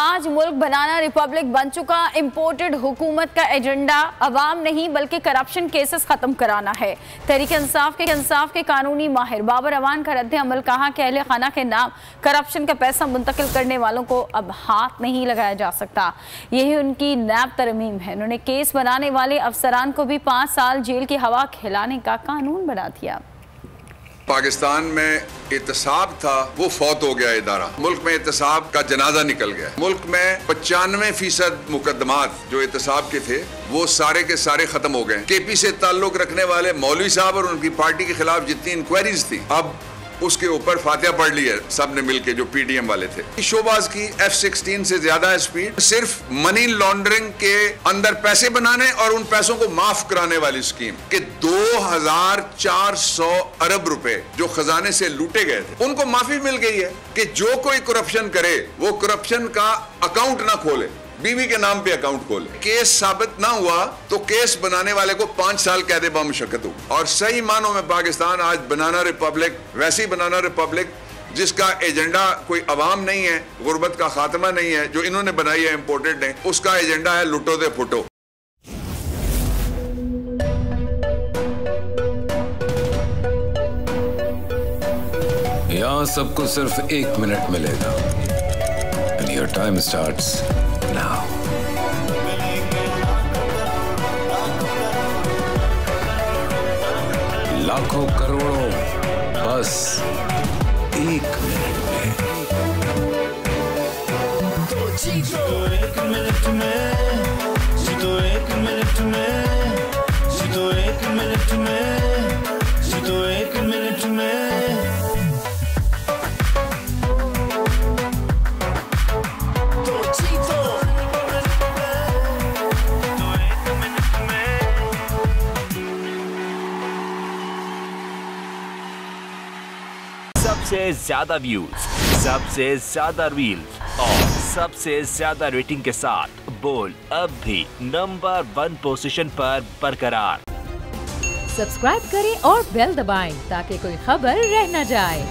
आज मुल्क बनाना रिपब्लिक बन चुका। इम्पोर्टेड हुकूमत का एजेंडा अवाम नहीं बल्कि करप्शन केसेस खत्म कराना है। तहरीक इंसाफ के कानूनी माहिर बाबर अवान का रद्द अमल, कहा कि अहले खाना के नाम करप्शन का पैसा मुंतकिल करने वालों को अब हाथ नहीं लगाया जा सकता। यही उनकी नैब तरमीम है। उन्होंने केस बनाने वाले अफसरान को भी 5 साल जेल की हवा खिलाने का कानून बना दिया। पाकिस्तान में एहतसाब था, वो फौत हो गया इदारा। मुल्क में एहतसाब का जनाजा निकल गया। मुल्क में 95% मुकदमात जो एहतसाब के थे वो सारे के सारे खत्म हो गए। केपी से ताल्लुक रखने वाले मौलवी साहब और उनकी पार्टी के खिलाफ जितनी इंक्वायरीज थी, अब उसके ऊपर फातिहा पढ़ ली है सब ने मिलके, जो पीडीएम वाले थे। शोबाज की F-16 से ज्यादा स्पीड, सिर्फ मनी लॉन्ड्रिंग के अंदर पैसे बनाने और उन पैसों को माफ कराने वाली स्कीम के 2400 अरब रुपए जो खजाने से लूटे गए थे, उनको माफी मिल गई है कि जो कोई करप्शन करे वो करप्शन का अकाउंट ना खोले, बीवी के नाम पे अकाउंट खोले। केस साबित ना हुआ तो केस बनाने वाले को 5 साल कैद बामुशक्कत हो। और सही मानों में पाकिस्तान आज बनाना रिपब्लिक, वैसी बनाना रिपब्लिक जिसका एजेंडा कोई अवाम नहीं है, गुर्बत का खात्मा नहीं है, जो इन्होंने बनाई है इम्पोर्टेड ने, उसका एजेंडा है लुटो दे फुटो। यहां सबको सिर्फ 1 मिनट मिलेगा। And your time starts now. लाखों करोड़ों बस 1 मिनट में। जीतो 1 मिनट में, जीतो 1 मिनट में, जीतो 1 मिनट में, जीतो 1 मिनट में। सबसे ज्यादा व्यूज, सबसे ज्यादा रील्स और सबसे ज्यादा रेटिंग के साथ बोल अब भी नंबर 1 पोजीशन पर बरकरार। सब्सक्राइब करें और बेल दबाएं ताकि कोई खबर रह न जाए।